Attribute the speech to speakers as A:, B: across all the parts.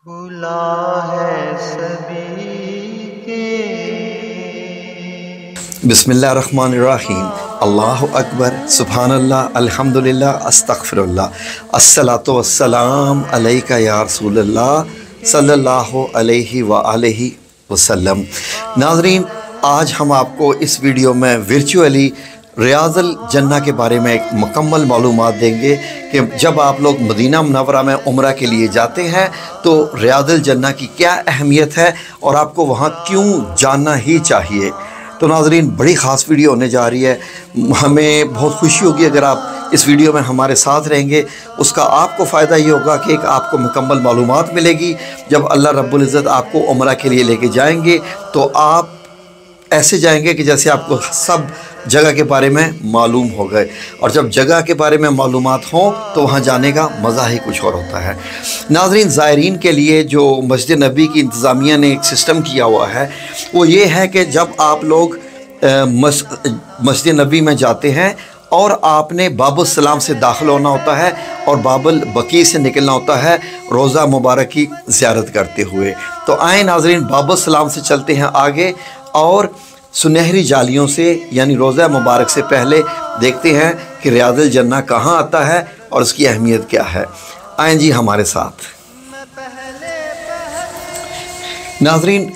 A: खुला है सभी के।
B: बिस्मिल्लाहिर्रहमानिर्रहीम। अल्लाहु अकबर, सुभानअल्लाह, अल्हम्दुलिल्लाह, अस्तगफिरुल्लाह, अस्सलातु वस्सलाम अलैका या रसूलल्लाह सल्लल्लाहु अलैहि व आलिहि वसल्लम। नाज़रीन, आज हम आपको इस वीडियो में वर्चुअली रियाज़ुल जन्ना के बारे में एक मुकम्मल मालूमात देंगे कि जब आप लोग मदीना मुनव्वरा में उम्रा के लिए जाते हैं तो रियाज़ुल जन्ना की क्या अहमियत है और आपको वहाँ क्यों जाना ही चाहिए। तो नाज़रीन, बड़ी ख़ास वीडियो होने जा रही है। हमें बहुत खुशी होगी अगर आप इस वीडियो में हमारे साथ रहेंगे। उसका आपको फ़ायदा ये होगा कि एक आपको मुकम्मल मालूमात मिलेगी। जब अल्लाह रब्बुल इज़्ज़त आपको उम्रा के लिए लेके जाएंगे तो आप ऐसे जाएंगे कि जैसे आपको सब जगह के बारे में मालूम हो गए, और जब जगह के बारे में मालूमात हों तो वहाँ जाने का मज़ा ही कुछ और होता है। नाज़रीन, ज़ायरीन के लिए जो मस्जिद नबी की इंतज़ामिया ने एक सिस्टम किया हुआ है वो ये है कि जब आप लोग मस्जिद नबी में जाते हैं और आपने बाबुल सलाम से दाखिल होना होता है और बाबुल बकी से निकलना होता है रोज़ा मुबारक की ज़ियारत करते हुए। तो आए नाज़रीन, बाबुल सलाम से चलते हैं आगे और सुनहरी जालियों से यानी रोज़ा मुबारक से पहले देखते हैं कि रियाज़ुल जन्ना कहाँ आता है और उसकी अहमियत क्या है। आएँ जी हमारे साथ। नाज़रीन,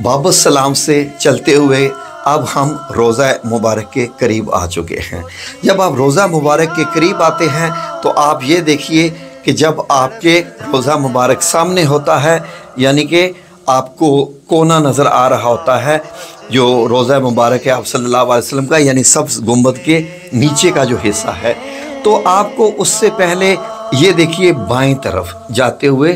B: बाबुल सलाम से चलते हुए अब हम रोज़ा मुबारक के करीब आ चुके हैं। जब आप रोज़ा मुबारक के करीब आते हैं तो आप ये देखिए कि जब आपके रोज़ा मुबारक सामने होता है यानी कि आपको कोना नज़र आ रहा होता है जो रोज़ा मुबारक है आप सल्लल्लाहु अलैहि वसल्लम का, यानी सब्ज़ गुंबद के नीचे का जो हिस्सा है। तो आपको उससे पहले ये देखिए बाएं तरफ जाते हुए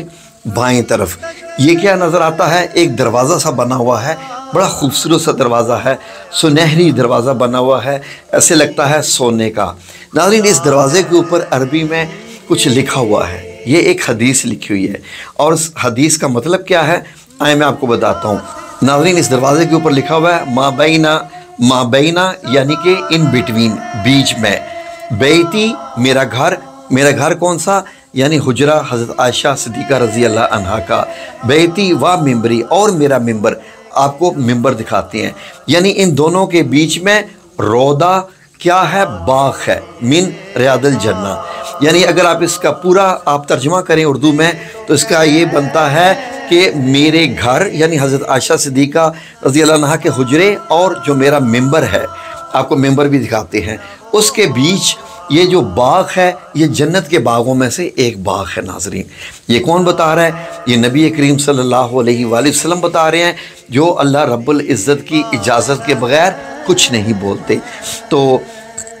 B: बाएं तरफ ये क्या नज़र आता है, एक दरवाज़ा सा बना हुआ है। बड़ा खूबसूरत सा दरवाज़ा है, सुनहरी दरवाज़ा बना हुआ है, ऐसे लगता है सोने का। नाज़रीन, इस दरवाज़े के ऊपर अरबी में कुछ लिखा हुआ है। ये एक हदीस लिखी हुई है और उस हदीस का मतलब क्या है आए मैं आपको बताता हूँ। नाज़रीन, इस दरवाज़े के ऊपर लिखा हुआ है माबैना यानी कि इन बिटवीन, बीच में, बैती मेरा घर कौन सा, यानी हुजरा हज़रत आयशा सिद्दीक़ा रज़ी अल्लाह अन्हा का, बैती व मिंबरी और मेरा मिंबर, आपको मिंबर दिखाते हैं। यानी इन दोनों के बीच में रोदा क्या है, बाग है, मिन रियाज़ुल जन्ना। यानी अगर आप इसका पूरा आप तर्जुमा करें उर्दू में तो इसका ये बनता है कि मेरे घर यानी हज़रत आयशा सिद्दीक़ा रज़ी अल्लाह अन्हा के हुजरे और जो मेरा मिंबर है, आपको मिंबर भी दिखाते हैं, उसके बीच ये जो बाग है ये जन्नत के बागों में से एक बाग है। नाज़रीन, ये कौन बता रहा है? ये नबी करीम सल्लल्लाहु अलैहि वसल्लम बता रहे हैं, जो अल्लाह रब्बुल इज़्ज़त की इजाज़त के बग़ैर कुछ नहीं बोलते। तो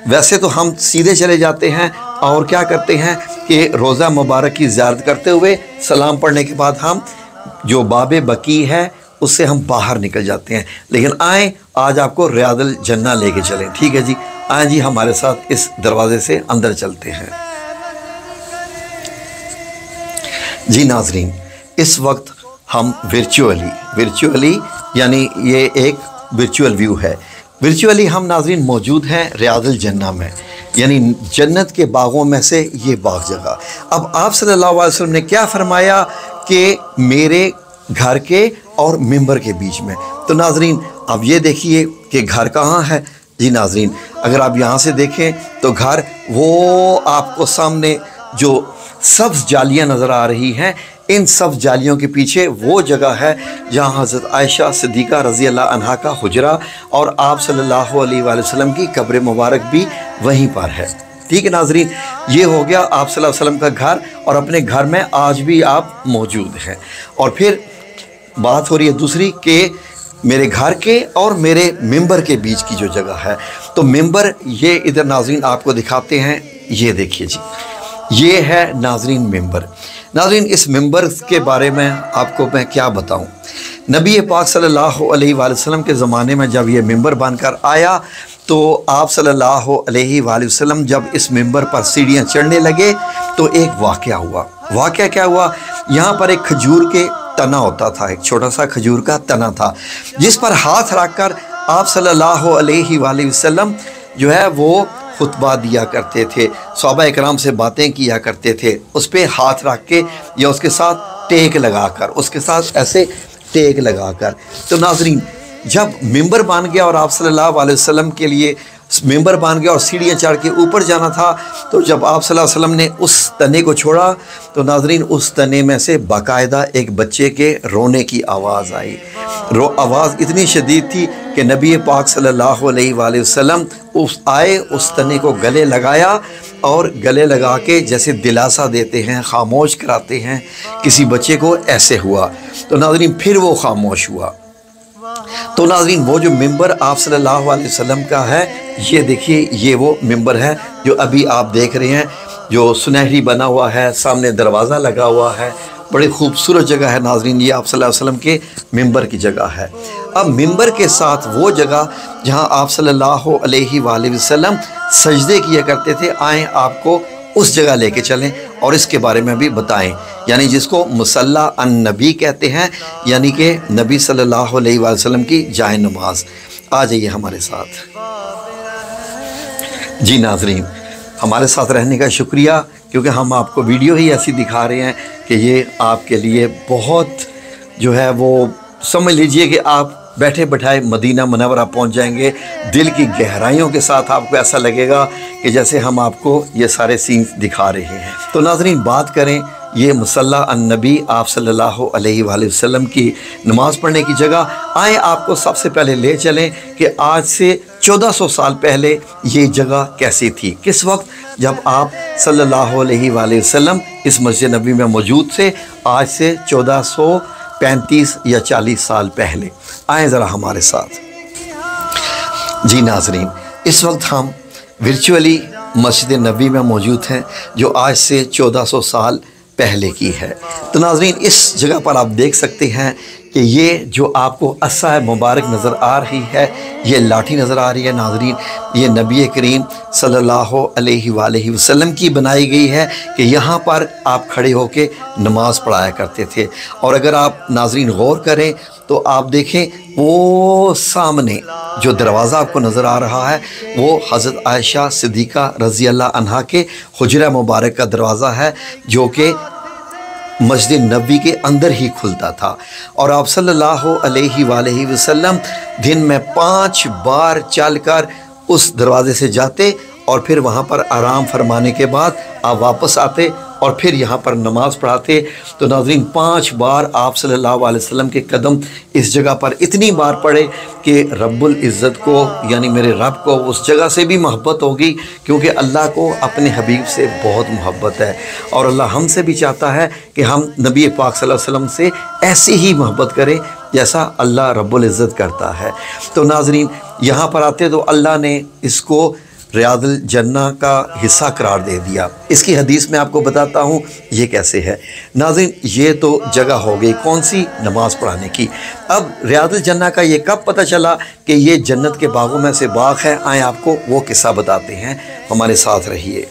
B: वैसे तो हम सीधे चले जाते हैं और क्या करते हैं कि रोज़ा मुबारक की ज़ियारत करते हुए सलाम पढ़ने के बाद हम जो बाबे बकी है उससे हम बाहर निकल जाते हैं। लेकिन आए आज आपको रियाज़ुल जन्ना लेके चलें, ठीक है जी। आए जी हमारे साथ इस दरवाज़े से अंदर चलते हैं। जी नाज़रीन, इस वक्त हम वर्चुअली यानी ये एक वर्चुअल व्यू है। वर्चुअली हम नाज़रीन मौजूद हैं रियाज़ुल जन्ना में, यानी जन्नत के बागों में से ये बाग जगह। अब आप सल्लल्लाहु अलैहि वसल्लम ने क्या फरमाया कि मेरे घर के और मिंबर के बीच में। तो नाज़रीन, अब ये देखिए कि घर कहाँ है। जी नाज़रीन, अगर आप यहाँ से देखें तो घर वो आपको सामने जो सब्ज़ जालियाँ नज़र आ रही हैं, इन सब जालियों के पीछे वो जगह है जहाँ हज़रत आयशा सिद्दीक़ा रज़ी अल्लाह अन्हा का हुजरा और आप सल्लल्लाहु अलैहि वसल्लम की कब्र मुबारक भी वहीं पर है। ठीक है नाज़रीन, ये हो गया आप सल्लल्लाहु अलैहि वसल्लम का घर, और अपने घर में आज भी आप मौजूद हैं। और फिर बात हो रही है दूसरी कि मेरे घर के और मेरे मिंबर के बीच की जो जगह है। तो मिंबर ये इधर नाज़रीन आपको दिखाते हैं, ये देखिए जी, ये है नाज़रीन मिंबर। नाज़रीन, इस मिंबर के बारे में आपको मैं क्या बताऊं। नबी पाक सल्लल्लाहु अलैहि वसल्लम के ज़माने में जब ये मिंबर बनकर आया तो आप सल्लल्लाहु अलैहि वसल्लम जब इस मिंबर पर सीढ़ियाँ चढ़ने लगे तो एक वाक़या हुआ। वाक़या क्या हुआ? यहाँ पर एक खजूर के तना होता था, एक छोटा सा खजूर का तना था जिस पर हाथ रख कर आप सल्लल्लाहु अलैहि वसल्लम जो है वो खुतबा दिया करते थे, सहाबा इकराम से बातें किया करते थे, उस पर हाथ रख के या उसके साथ टेक लगाकर, उसके साथ ऐसे टेक लगाकर। तो नाजरीन, जब मिंबर बन गया और आप सल्लल्लाहु अलैहि वसल्लम के लिए मिंबर बन गया और सीढ़ियाँ चढ़ के ऊपर जाना था, तो जब आप सल्लल्लाहु अलैहि वसल्लम ने उस तने को छोड़ा तो नाजरीन उस तने में से बाकायदा एक बच्चे के रोने की आवाज़ आई। आवाज़ इतनी शदीद थी कि नबी पाक सल्लल्लाहु अलैहि वसल्लम उस तने को गले लगाया और गले लगा के जैसे दिलासा देते हैं, खामोश कराते हैं किसी बच्चे को, ऐसे हुआ। तो नाजरीन फिर वो खामोश हुआ। तो नाजरीन वो जो मिंबर आप सल्लल्लाहु अलैहि वसल्लम का है, ये देखिए, ये वो मिंबर है जो अभी आप देख रहे हैं, जो सुनहरी बना हुआ है, सामने दरवाज़ा लगा हुआ है, बड़ी खूबसूरत जगह है नाजरीन। ये आप सल्लल्लाहु अलैहि वसल्लम के मिंबर की जगह है। अब मिंबर के साथ वो जगह जहाँ आप सल्लल्लाहु अलैहि वसल्लम सजदे किया करते थे, आए आपको उस जगह लेके चलें और इसके बारे में भी बताएं, यानी जिसको मुसल्ला अन नबी कहते हैं, यानी कि नबी सल्लल्लाहु अलैहि वसल्लम की जाए नमाज। आ जाइए हमारे साथ। जी नाजरीन, हमारे साथ रहने का शुक्रिया, क्योंकि हम आपको वीडियो ही ऐसी दिखा रहे हैं कि ये आपके लिए बहुत जो है वो समझ लीजिए कि आप बैठे बैठाए मदीना मुनव्वरा पहुंच जाएंगे। दिल की गहराइयों के साथ आपको ऐसा लगेगा कि जैसे हम आपको ये सारे सीन्स दिखा रहे हैं। तो नाजरीन, बात करें ये मुसल्ला अन नबी आप सल्लल्लाहु अलैहि वसल्लम की नमाज़ पढ़ने की जगह, आए आपको सबसे पहले ले चलें कि आज से 1400 साल पहले ये जगह कैसी थी, किस वक्त जब आप सल्लल्लाहु अलैहि वसल्लम इस मस्जिद नबी में मौजूद थे, आज से 1435 या 40 साल पहले। आए ज़रा हमारे साथ। जी नाजरीन, इस वक्त हम वर्चुअली मस्जिद नबी में मौजूद हैं जो आज से 1400 साल पहले की है। तो नाजरीन, इस जगह पर आप देख सकते हैं कि ये जो आपको असा मुबारक नज़र आ रही है, ये लाठी नज़र आ रही है नाजरीन, ये नबी करीम सल्लल्लाहु अलैहि वसल्लम की बनाई गई है कि यहाँ पर आप खड़े होके नमाज़ पढ़ाया करते थे। और अगर आप नाजरीन गौर करें तो आप देखें वो सामने जो दरवाज़ा आपको नज़र आ रहा है, वो हज़रत आयशा सिद्दीक़ा रज़ी अल्लाह अन्हा के हुजरा मुबारक का दरवाज़ा है, जो कि मस्जिद नबी के अंदर ही खुलता था। और आप सल्लल्लाहु अलैहि वसल्लम दिन में 5 बार चलकर उस दरवाज़े से जाते और फिर वहाँ पर आराम फरमाने के बाद आप वापस आते और फिर यहाँ पर नमाज़ पढ़ाते। तो नाज़रीन, 5 बार आप सल्लल्लाहु अलैहि वसल्लम के कदम इस जगह पर इतनी बार पड़े कि रब्बुल इज़्ज़त को, यानी मेरे रब को उस जगह से भी मोहब्बत होगी, क्योंकि अल्लाह को अपने हबीब से बहुत मोहब्बत है और अल्लाह हमसे भी चाहता है कि हम नबी पाक सल्लल्लाहु अलैहि वसल्लम से ऐसी ही मोहब्बत करें जैसा अल्लाह रब्बुल इज़्ज़त करता है। तो नाज़रीन, यहाँ पर आते तो अल्लाह ने इसको रियादुल जन्ना का हिस्सा करार दे दिया। इसकी हदीस में आपको बताता हूँ ये कैसे है। नाज़रीन, ये तो जगह हो गई कौन सी, नमाज़ पढ़ाने की। अब रियादुल जन्ना का ये कब पता चला कि ये जन्नत के बागों में से बाग है, आए आपको वो किस्सा बताते हैं, हमारे साथ रहिए।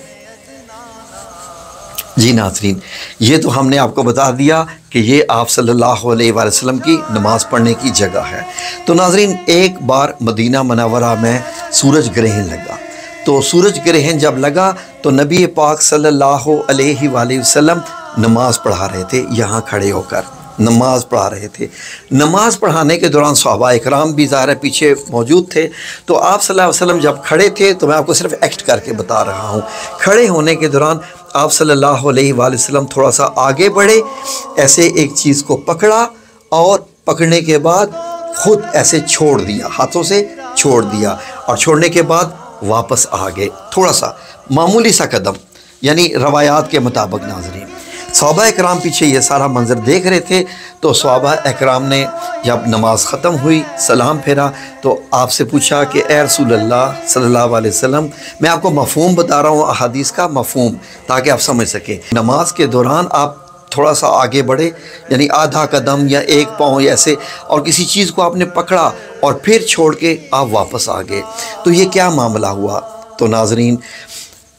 B: जी नाज़रीन, ये तो हमने आपको बता दिया कि ये आप सल्लल्लाहु अलैहि वसल्लम की नमाज़ पढ़ने की जगह है। तो नाज़रीन, एक बार मदीना मुनव्वरा में सूरज ग्रहण लगा। तो सूरज ग्रहण जब लगा तो नबी पाक सल्लल्लाहु अलैहि वसल्लम नमाज़ पढ़ा रहे थे, यहाँ खड़े होकर नमाज़ पढ़ा रहे थे। नमाज़ पढ़ाने के दौरान सहाबा इकराम भी ज़ाहिर पीछे मौजूद थे। तो आप सल्लल्लाहु अलैहि वसल्लम जब खड़े थे, तो मैं आपको सिर्फ एक्ट करके बता रहा हूँ, खड़े होने के दौरान आप सल्लल्लाहु अलैहि वसल्लम थोड़ा सा आगे बढ़े, ऐसे एक चीज़ को पकड़ा और पकड़ने के बाद खुद ऐसे छोड़ दिया, हाथों से छोड़ दिया और छोड़ने के बाद वापस आ गए, थोड़ा सा मामूली सा कदम, यानी रवायात के मुताबिक। नाज़रीन, सहाबा इकराम पीछे ये सारा मंज़र देख रहे थे। तो सहाबा इकराम ने जब नमाज ख़त्म हुई, सलाम फेरा, तो आपसे पूछा कि ए रसूल अल्लाह सल्लल्लाहु अलैहि वसल्लम, मैं आपको मफ़हूम बता रहा हूँ, अहादीस का मफ़हूम, ताकि आप समझ सकें। नमाज के दौरान आप थोड़ा सा आगे बढ़े, यानी आधा कदम या एक पाँव ऐसे, और किसी चीज़ को आपने पकड़ा और फिर छोड़ के आप वापस आ गए, तो ये क्या मामला हुआ? तो नाज़रीन,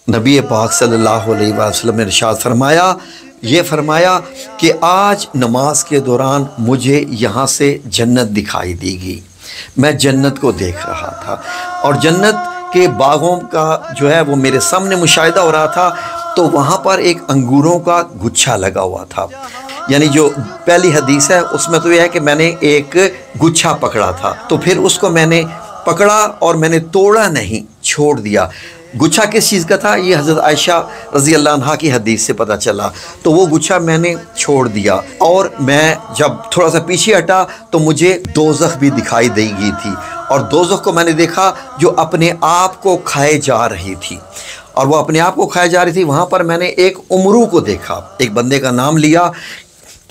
B: नबी पाक सल्लल्लाहु अलैहि वसल्लम ने इरशाद फरमाया, ये फरमाया कि आज नमाज के दौरान मुझे यहाँ से जन्नत दिखाई देगी। मैं जन्नत को देख रहा था और जन्नत के बागों का जो है वो मेरे सामने मुशाहिदा हो रहा था। तो वहाँ पर एक अंगूरों का गुच्छा लगा हुआ था। यानी जो पहली हदीस है उसमें तो यह है कि मैंने एक गुच्छा पकड़ा था, तो फिर उसको मैंने पकड़ा और मैंने तोड़ा नहीं, छोड़ दिया। गुच्छा किस चीज़ का था, ये हज़रत आयशा रज़ी अल्लाह अन्हा की हदीस से पता चला। तो वो गुच्छा मैंने छोड़ दिया और मैं जब थोड़ा सा पीछे हटा तो मुझे दोज़ख भी दिखाई दे गई थी, और दोज़ख को मैंने देखा जो अपने आप को खाए जा रही थी, और वो अपने आप को खाए जा रही थी। वहाँ पर मैंने एक उमरू को देखा, एक बंदे का नाम लिया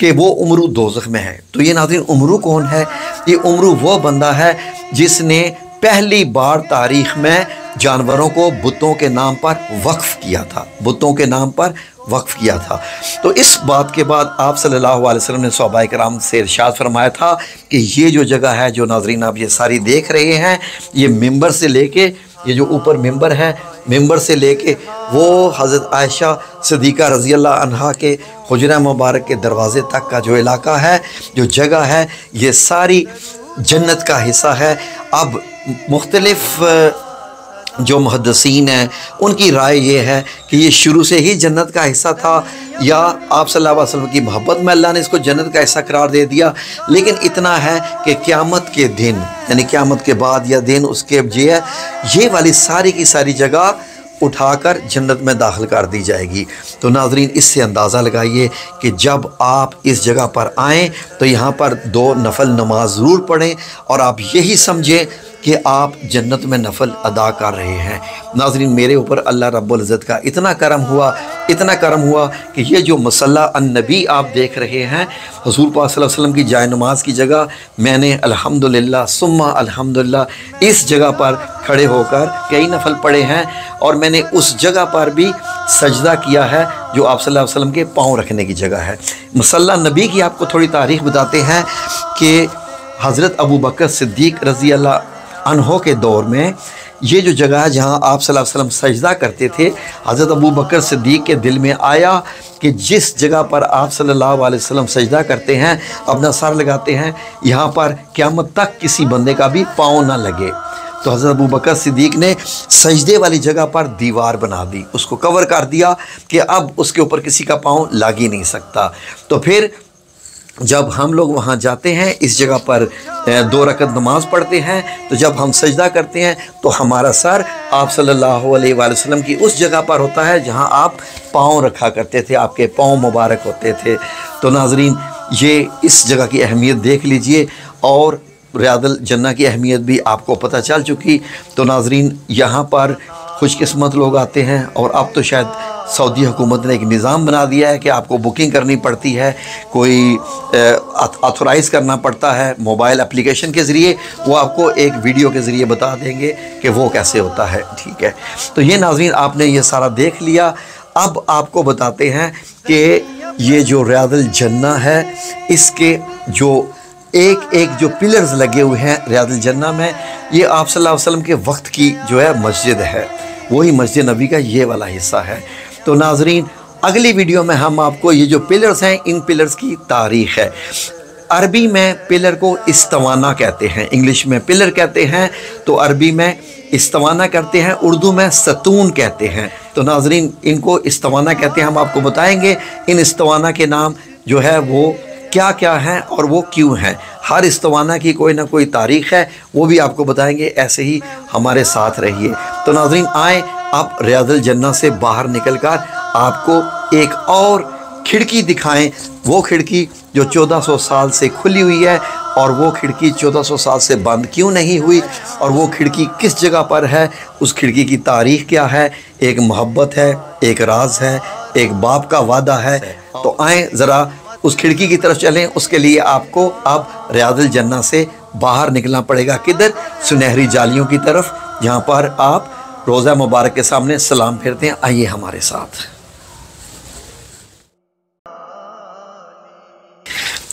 B: कि वो उमरू दोज़ख में है। तो ये नाज़रीन उमरू कौन है? ये उमरू वो बंदा है जिसने पहली बार तारीख़ में जानवरों को बुतों के नाम पर वक्फ़ किया था, बुतों के नाम पर वक्फ़ किया था। तो इस बात के बाद आप सल्लल्लाहु अलैहि वसल्लम ने सहाबाए किराम से इरशाद फरमाया था कि ये जो जगह है, जो नाज़रीन आप ये सारी देख रहे हैं, ये मिंबर से लेके, ये जो ऊपर मिंबर है, मिंबर से लेके वो हज़रत आयशा सिद्दीक़ा रज़ी अल्लाह अन्हा के हुजरा मुबारक के दरवाज़े तक का जो इलाका है, जो जगह है, ये सारी जन्नत का हिस्सा है। अब मुख्तलिफ़ जो मुहद्दिसीन हैं उनकी राय ये है कि ये शुरू से ही जन्नत का हिस्सा था, या आप सल्लल्लाहु अलैहि वसल्लम की मोहब्बत में अल्लाह ने इसको जन्नत का हिस्सा करार दे दिया। लेकिन इतना है कि क़यामत के दिन, यानी क़यामत के बाद या दिन उसके ये वाली सारी की सारी जगह उठाकर जन्नत में दाखिल कर दी जाएगी। तो नाज़रीन इससे अंदाज़ा लगाइए कि जब आप इस जगह पर आएँ तो यहाँ पर 2 नफल नमाज ज़रूर पढ़ें, और आप यही समझें कि आप जन्नत में नफल अदा कर रहे हैं। नाज़रीन मेरे ऊपर अल्लाह रब्बुल इज़्ज़त का इतना करम हुआ कि ये जो मसल्ला अन्नबी आप देख रहे हैं, हुज़ूर पाक सल्लल्लाहु अलैहि वसल्लम की जाए नमाज की जगह, मैंने अल्हम्दुलिल्लाह सुम्मा अल्हम्दुलिल्लाह इस जगह पर खड़े होकर कई नफल पढ़े हैं, और मैंने उस जगह पर भी सजदा किया है जो आप सल्लल्लाहु अलैहि वसल्लम के पाँव रखने की जगह है। मसल्ला नबी की आपको थोड़ी तारीख़ बताते हैं कि हज़रत अबू बकर सिद्दीक़ रज़ी अल्लाह अन्हो के दौर में ये जो जगह है जहाँ आप सल्लल्लाहु अलैहि वसल्लम सजदा करते थे, हज़रत अबू बकर सिद्दीक़ के दिल में आया कि जिस जगह पर आप सल्लल्लाहु अलैहि वसल्लम सजदा करते हैं, अपना सर लगाते हैं, यहाँ पर क़यामत तक किसी बंदे का भी पाँव ना लगे। तो हज़रत अबू बकर सिद्दीक़ ने सजदे वाली जगह पर दीवार बना दी, उसको कवर कर दिया कि अब उसके ऊपर किसी का पाँव लग ही नहीं सकता। तो फिर जब हम लोग वहाँ जाते हैं, इस जगह पर 2 रकत नमाज़ पढ़ते हैं, तो जब हम सजदा करते हैं तो हमारा सर आप सल्लल्लाहु अलैहि वसल्लम की उस जगह पर होता है जहाँ आप पाँव रखा करते थे, आपके पाँव मुबारक होते थे। तो नाज़रीन ये इस जगह की अहमियत देख लीजिए, और रियादुल जन्नह की अहमियत भी आपको पता चल चुकी। तो नाज़रीन यहाँ पर खुशकिस्मत लोग आते हैं, और अब तो शायद सऊदी हुकूमत ने एक निज़ाम बना दिया है कि आपको बुकिंग करनी पड़ती है, कोई ऑथोराइज़ करना पड़ता है मोबाइल एप्लीकेशन के ज़रिए, वो आपको एक वीडियो के ज़रिए बता देंगे कि वो कैसे होता है। ठीक है, तो ये नाज़रीन आपने ये सारा देख लिया। अब आपको बताते हैं कि ये जो रियादुल जन्नह है, इसके जो एक जो पिलर्स लगे हुए हैं रियादुल जन्नह में, ये आप सल्लल्लाहु अलैहि वसल्लम के वक्त की जो है मस्जिद है, वही मस्जिद नबी का ये वाला हिस्सा है। तो नाज़रीन अगली वीडियो में हम आपको ये जो पिलर्स हैं, इन पिलर्स की तारीख़ है। अरबी में पिलर को इस्तवाना कहते हैं, इंग्लिश में पिलर कहते हैं, तो अरबी में इस्तवाना करते हैं, उर्दू में सतून कहते हैं। तो नाज़रीन इनको इस्तवाना कहते हैं। हम आपको बताएंगे इन इस्तवाना के नाम जो है वो क्या क्या हैं और वो क्यों हैं। हर इस्तवाना की कोई ना कोई तारीख़ है, वो भी आपको बताएंगे। ऐसे ही हमारे साथ रहिए। तो नाज़रीन आए आप रियादुल जन्नह से बाहर निकलकर आपको एक और खिड़की दिखाएं, वो खिड़की जो 1400 साल से खुली हुई है, और वो खिड़की 1400 साल से बंद क्यों नहीं हुई, और वो खिड़की किस जगह पर है, उस खिड़की की तारीख़ क्या है। एक मोहब्बत है, एक राज है, एक बाप का वादा है। तो आएँ ज़रा उस खिड़की की तरफ चलें। उसके लिए आपको अब रियादुल जन्नह से बाहर निकलना पड़ेगा। किधर? सुनहरी जालियों की तरफ, जहाँ पर आप रोज़ा मुबारक के सामने सलाम फेरते हैं। आइए हमारे साथ।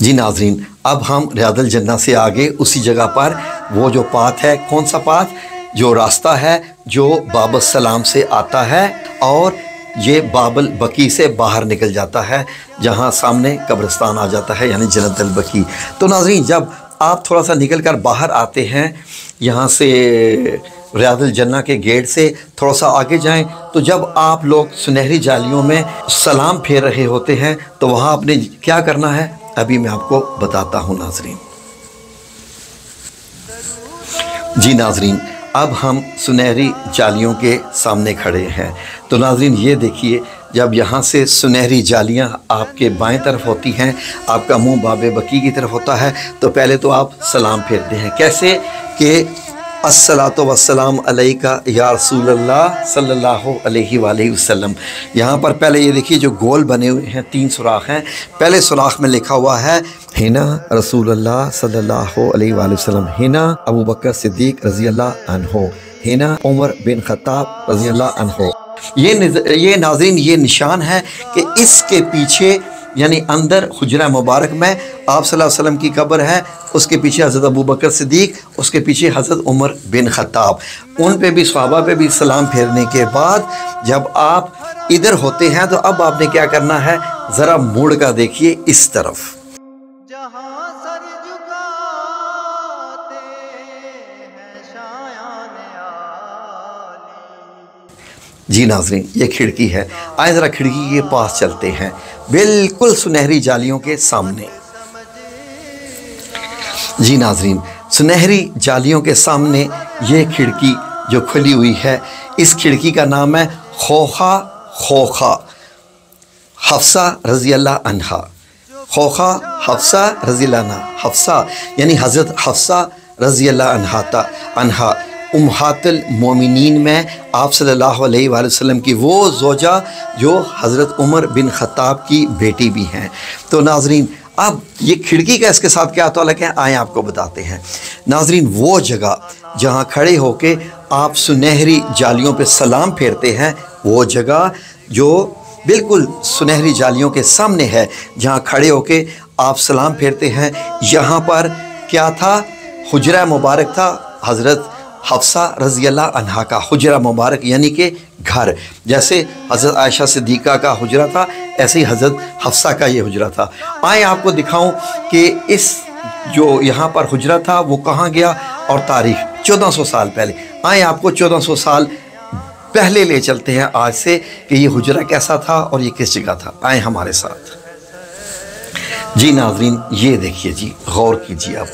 B: जी नाज़रीन, अब हम रियादुल जन्नह से आगे उसी जगह पर वो जो पाथ है, कौन सा पाथ, जो रास्ता है जो बाब सलाम से आता है और ये बाबल बकी से बाहर निकल जाता है, जहाँ सामने कब्रिस्तान आ जाता है, यानी जन्नतुल बकी। तो नाज़रीन जब आप थोड़ा सा निकल कर बाहर आते हैं यहाँ से रियादुल जन्नह के गेट से थोड़ा सा आगे जाएं तो जब आप लोग सुनहरी जालियों में सलाम फेर रहे होते हैं तो वहाँ आपने क्या करना है, अभी मैं आपको बताता हूँ नाजरीन। जी नाजरीन, अब हम सुनहरी जालियों के सामने खड़े हैं। तो नाजरीन ये देखिए, जब यहाँ से सुनहरी जालियाँ आपके बाएं तरफ होती हैं, आपका मुंह बाबे बकी की तरफ होता है, तो पहले तो आप सलाम फेरते हैं। कैसे कि अस्सलातु वस्सलाम अलैका या रसूलल्लाह सल्लल्लाहु अलैहि वसल्लम। यहाँ पर पहले ये देखिए जो गोल बने हुए हैं, 3 सुराख हैं। पहले सुराख में लिखा हुआ है हिना रसूलल्लाह सल्लल्लाहु अलैहि वसल्लम, हिना अबू बकर सिद्दीक रज़ी अल्लाह अन्हो, हिना उमर बिन खत्ताब रज़ी अल्लाह अन्हो। ये नाज़रीन ये निशान है कि इसके पीछे यानी अंदर हुजरा मुबारक में आप सल्लल्लाहु अलैहि वसल्लम की कब्र है, उसके पीछे हज़रत अबू बकर सिद्दीक, उसके पीछे हज़रत उमर बिन खत्ताब। उन पे भी सहाबा पे भी सलाम फेरने के बाद जब आप इधर होते हैं तो अब आपने क्या करना है, ज़रा मुड़ कर देखिए इस तरफ। जी नाज़रीन ये खिड़की है, आए ज़रा खिड़की के पास चलते हैं, बिल्कुल सुनहरी जालियों के सामने। जी नाज़रीन सुनहरी जालियों के सामने ये खिड़की जो खुली हुई है, इस खिड़की का नाम है खोखा हफ्सा रज़ी अल्लाह अन्हा। खोखा हफ्सा रज़ी अल्लाह अन्हा, हफ्सा यानी हज़रत हफ्सा रज़ी अल्लाह अन्हा उम्महातुल मोमिनीन में आप सल्लल्लाहु अलैहि वसल्लम की वो ज़ौजा जो हज़रत उमर बिन खत्ताब की बेटी भी हैं। तो नाज़रीन अब ये खिड़की का इसके साथ क्या ताल्लुक़ है, आए आपको बताते हैं। नाज़रीन वो जगह जहाँ खड़े होके आप सुनहरी जालियों पे सलाम फेरते हैं, वो जगह जो बिल्कुल सुनहरी जालियों के सामने है, जहाँ खड़े होके आप सलाम फेरते हैं, यहाँ पर क्या था, हुजरा मुबारक था हज़रत हफ्सा रज़ी अल्लाह अन्हा का हुजरा मुबारक, यानी कि घर। जैसे हज़रत आयशा सिद्दीक़ा का हुजरा था, ऐसे ही हज़रत हफ्सा का ये हुजरा था। आए आपको दिखाऊं कि इस जो यहाँ पर हुजरा था वो कहाँ गया और तारीख़ 1400 साल पहले। आए आपको 1400 साल पहले ले चलते हैं आज से कि ये हुजरा कैसा था और ये किस जगह था। आए हमारे साथ। जी नाज़रीन ये देखिए जी, गौर कीजिए आप।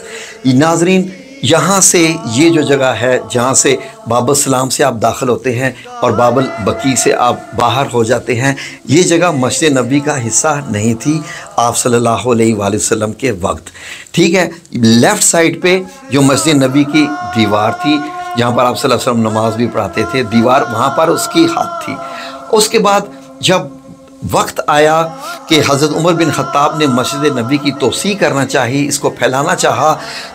B: ये नाज़रीन यहाँ से ये जो जगह है जहाँ से बाबुल सलाम से आप दाखिल होते हैं और बाबुल बकी से आप बाहर हो जाते हैं, ये जगह मस्जिद नबी का हिस्सा नहीं थी आप सल्लल्लाहु अलैहि वसल्लम के वक्त। ठीक है, लेफ़्ट साइड पे जो मस्जिद नबी की दीवार थी जहाँ पर आप सल्लल्लाहु अलैहि वसल्लम नमाज भी पढ़ाते थे, दीवार वहाँ पर उसकी हाथ थी। उसके बाद जब वक्त आया कि हज़रत उमर बिन खत्ताब ने मस्जिद नबी की तोसी करना चाहिए, इसको फैलाना चाहा,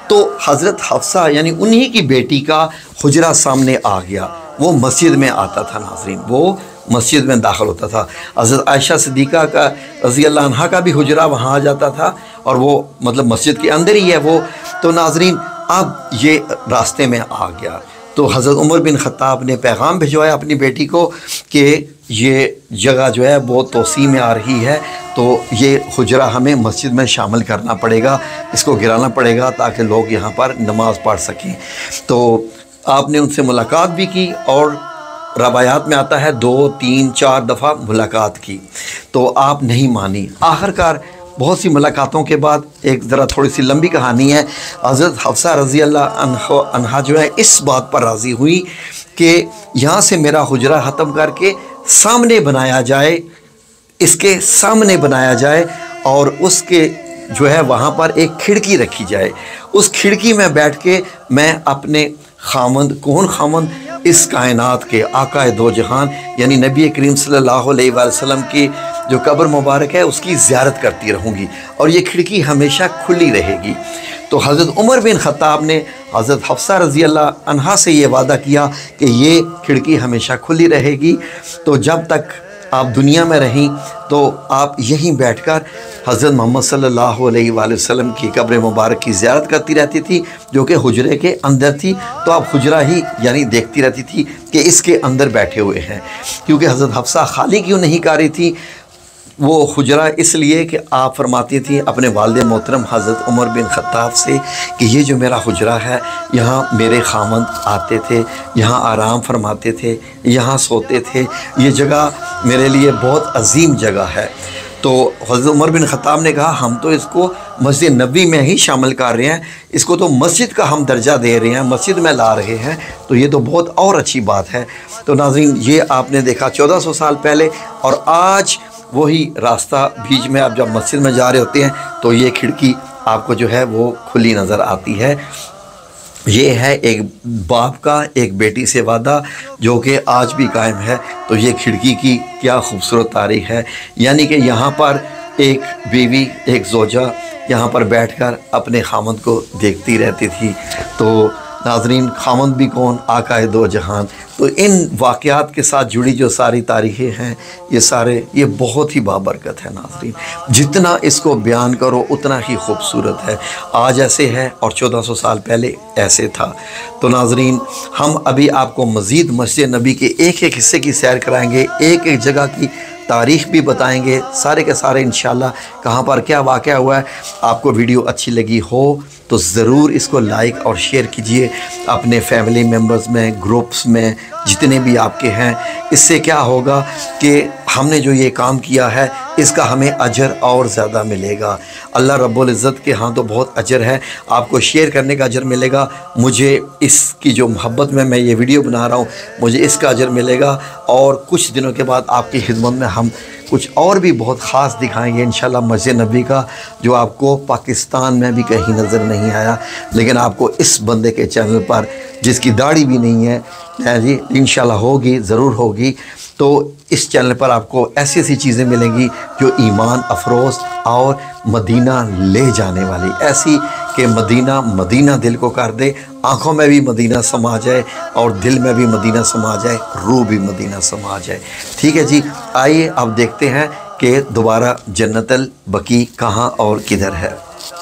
B: तो हज़रत हफ्सा यानी उन्हीं की बेटी का हुजरा सामने आ गया। वो मस्जिद में आता था नाज़रीन, वो मस्जिद में दाखिल होता था। हज़रत आयशा सिद्दीक़ा का रज़ी अल्लाह अन्हा का भी हुजरा वहाँ आ जाता था और वो मतलब मस्जिद के अंदर ही है वो। तो नाज़रीन अब ये रास्ते में आ गया, तो हज़रत उमर बिन खत्ताब ने पैगाम भिजवाया अपनी बेटी को कि ये जगह जो है वो तोसी में आ रही है, तो ये हुजरा हमें मस्जिद में शामिल करना पड़ेगा, इसको गिराना पड़ेगा ताकि लोग यहाँ पर नमाज़ पढ़ सकें। तो आपने उनसे मुलाकात भी की और रवायात में आता है 2, 3, 4 दफ़ा मुलाकात की, तो आप नहीं मानी। आखिरकार बहुत सी मुलाकातों के बाद एक ज़रा थोड़ी सी लंबी कहानी है, हज़रत हफ्सा रज़ी अल्लाह अन्हा जो है इस बात पर राज़ी हुई कि यहाँ से मेरा हुजरा ख़त्म करके सामने बनाया जाए, इसके सामने बनाया जाए और उसके जो है वहाँ पर एक खिड़की रखी जाए। उस खिड़की में बैठ के मैं अपने खामंद, कौन खामंद, इस कायनात के आका दो जहान यानी नबी करीम सल्लल्लाहु अलैहि वसल्लम की जो कब्र मुबारक है उसकी ज़ियारत करती रहूँगी और ये खिड़की हमेशा खुली रहेगी। तो हज़रत उमर बिन खत्ताब ने हज़रत हफ्सा रज़ी अल्लाह अन्हा से ये वादा किया कि ये खिड़की हमेशा खुली रहेगी, तो जब तक आप दुनिया में रहीं तो आप यहीं बैठकर हज़रत मोहम्मद सल्लल्लाहु अलैहि वसल्लम की कब्र मुबारक की ज़ियारत करती रहती थी, जो कि हुजरे के अंदर थी। तो आप हुजरा ही यानी देखती रहती थी कि इसके अंदर बैठे हुए हैं, क्योंकि हज़रत हफ्सा खाली क्यों नहीं कर रही थी, वो हुजरा इसलिए कि आप फरमाती थी अपने वालिद मोहतरम हज़रत उमर बिन ख़त्ताब से कि ये जो मेरा हुजरा है, यहाँ मेरे खामंद आते थे, यहाँ आराम फरमाते थे, यहाँ सोते थे, ये जगह मेरे लिए बहुत अजीम जगह है। तो हज़रत उमर बिन ख़त्ताब ने कहा हम तो इसको मस्जिद नबी में ही शामिल कर रहे हैं, इसको तो मस्जिद का हम दर्जा दे रहे हैं, मस्जिद में ला रहे हैं, तो ये तो बहुत और अच्छी बात है। तो नाज़रीन, ये आपने देखा 1400 साल पहले, और आज वही रास्ता बीच में आप जब मस्जिद में जा रहे होते हैं तो ये खिड़की आपको जो है वो खुली नज़र आती है। ये है एक बाप का एक बेटी से वादा जो कि आज भी कायम है। तो ये खिड़की की क्या खूबसूरत तारीख है, यानी कि यहाँ पर एक बीवी, एक ज़ौजा यहाँ पर बैठकर अपने खामद को देखती रहती थी। तो नाज़रीन, खामद भी कौन, आकाए दो जहान। तो इन वाक़यात के साथ जुड़ी जो सारी तारीखें हैं, ये बहुत ही बाबरकत है नाज़रीन। जितना इसको बयान करो उतना ही खूबसूरत है। आज ऐसे है और 1400 साल पहले ऐसे था। तो नाज़रीन, हम अभी आपको मज़ीद मस्जिद नबी के एक एक हिस्से की सैर कराएंगे, एक एक जगह की तारीख़ भी बताएंगे, सारे के सारे इंशाल्लाह कहाँ पर क्या वाक़या हुआ है। आपको वीडियो अच्छी लगी हो तो ज़रूर इसको लाइक और शेयर कीजिए अपने फैमिली मेम्बर्स में, ग्रुप्स में, जितने भी आपके हैं। इससे क्या होगा कि हमने जो ये काम किया है इसका हमें अजर और ज़्यादा मिलेगा। अल्लाह रब्बुल इज़्ज़त के हाँ तो बहुत अजर है, आपको शेयर करने का अजर मिलेगा, मुझे इसकी जो मोहब्बत में मैं ये वीडियो बना रहा हूँ मुझे इसका अजर मिलेगा। और कुछ दिनों के बाद आपकी खिदमत में हम कुछ और भी बहुत ख़ास दिखाएंगे इंशाल्लाह मस्जिद नबी का, जो आपको पाकिस्तान में भी कहीं नज़र नहीं आया, लेकिन आपको इस बंदे के चैनल पर, जिसकी दाढ़ी भी नहीं है जी, इंशाल्लाह होगी, ज़रूर होगी। तो इस चैनल पर आपको ऐसी ऐसी चीज़ें मिलेंगी जो ईमान अफरोज़ और मदीना ले जाने वाली, ऐसी कि मदीना दिल को कर दे, आँखों में भी मदीना समा जाए और दिल में भी मदीना समा जाए, रूह भी मदीना समा जाए। ठीक है जी, आइए अब देखते हैं कि दोबारा जन्नतुल बकी कहाँ और किधर है।